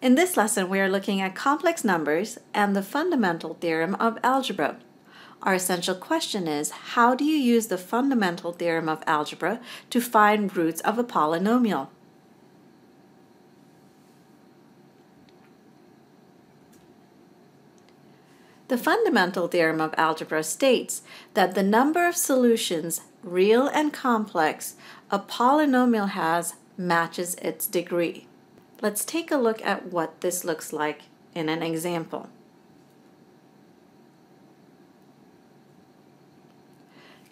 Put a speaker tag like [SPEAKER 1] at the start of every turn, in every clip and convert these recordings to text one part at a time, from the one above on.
[SPEAKER 1] In this lesson, we are looking at complex numbers and the fundamental theorem of algebra. Our essential question is, how do you use the fundamental theorem of algebra to find roots of a polynomial? The fundamental theorem of algebra states that the number of solutions, real and complex, a polynomial has matches its degree. Let's take a look at what this looks like in an example.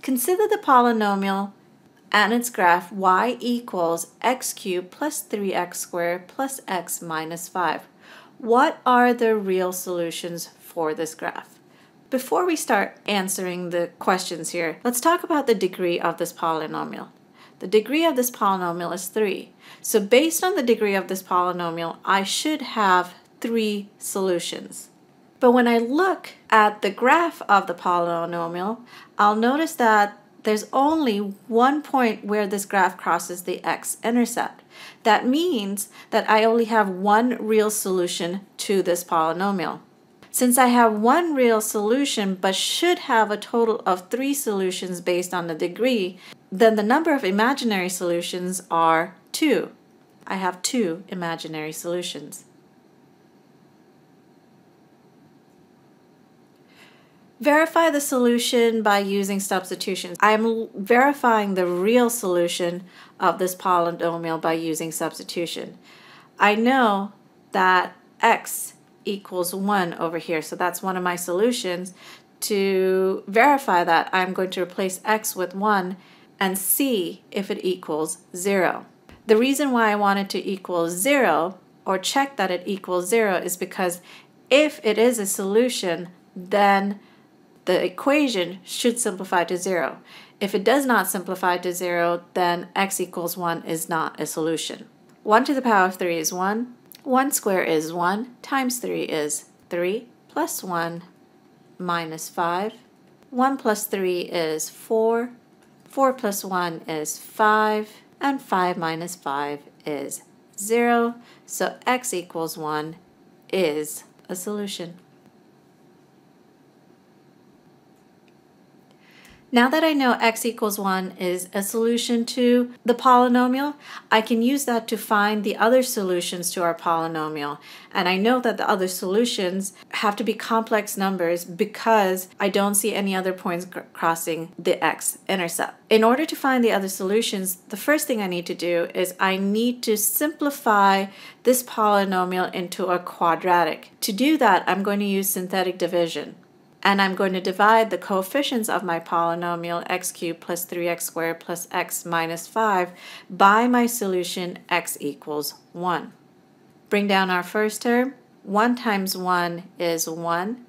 [SPEAKER 1] Consider the polynomial and its graph y equals x cubed plus 3x squared plus x minus 5. What are the real solutions for this graph? Before we start answering the questions here, let's talk about the degree of this polynomial. The degree of this polynomial is 3. So based on the degree of this polynomial, I should have 3 solutions. But when I look at the graph of the polynomial, I'll notice that there's only one point where this graph crosses the x-intercept. That means that I only have one real solution to this polynomial. Since I have one real solution but should have a total of 3 solutions based on the degree, then the number of imaginary solutions are 2. I have 2 imaginary solutions. Verify the solution by using substitution. I'm verifying the real solution of this polynomial by using substitution. I know that x equals 1 over here, so that's one of my solutions. To verify that, I'm going to replace x with 1 and see if it equals 0. The reason why I want it to equal 0, or check that it equals 0, is because if it is a solution, then the equation should simplify to 0. If it does not simplify to 0, then x equals 1 is not a solution. 1 to the power of 3 is 1. 1 squared is 1 times 3 is 3 plus 1 minus 5. 1 plus 3 is 4. 4 plus 1 is 5. And 5 minus 5 is 0. So x equals 1 is a solution. Now that I know x equals 1 is a solution to the polynomial, I can use that to find the other solutions to our polynomial. And I know that the other solutions have to be complex numbers because I don't see any other points crossing the x-intercept. In order to find the other solutions, the first thing I need to do is I need to simplify this polynomial into a quadratic. To do that, I'm going to use synthetic division. And I'm going to divide the coefficients of my polynomial x cubed plus 3x squared plus x minus 5 by my solution x equals 1. Bring down our first term. 1 times 1 is 1.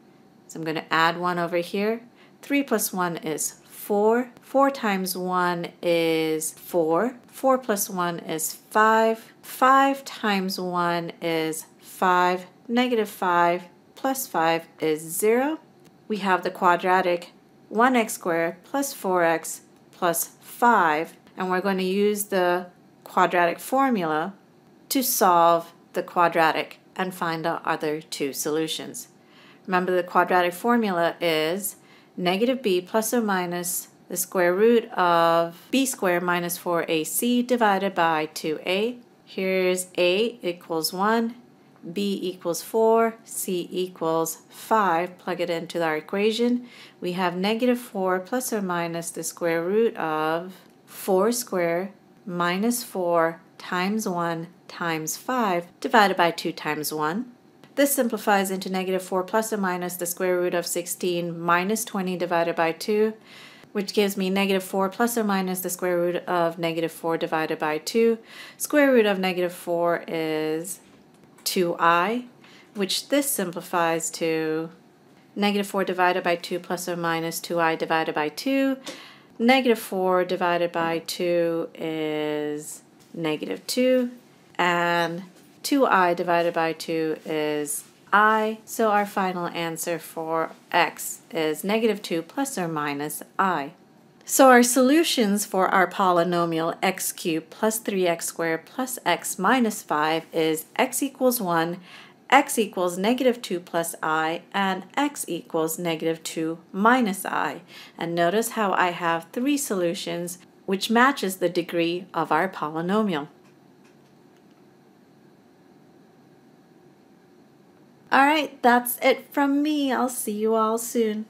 [SPEAKER 1] So I'm going to add 1 over here. 3 plus 1 is 4. 4 times 1 is 4. 4 plus 1 is 5. 5 times 1 is 5. Negative 5 plus 5 is 0. We have the quadratic 1x squared plus 4x plus 5, and we're going to use the quadratic formula to solve the quadratic and find our other 2 solutions. Remember, the quadratic formula is negative b plus or minus the square root of b squared minus 4ac divided by 2a. Here's a equals 1. b equals 4, c equals 5. Plug it into our equation. We have negative 4 plus or minus the square root of 4 squared minus 4 times 1 times 5 divided by 2 times 1. This simplifies into negative 4 plus or minus the square root of 16 minus 20 divided by 2, which gives me negative 4 plus or minus the square root of negative 4 divided by 2. Square root of negative 4 is 2i, which this simplifies to negative 4 divided by 2 plus or minus 2i divided by 2. Negative 4 divided by 2 is negative 2, and 2i divided by 2 is I. So our final answer for x is negative 2 plus or minus I. So our solutions for our polynomial x cubed plus 3x squared plus x minus 5 is x equals 1, x equals negative 2 plus I, and x equals negative 2 minus I. And notice how I have three solutions, which matches the degree of our polynomial. All right, that's it from me. I'll see you all soon.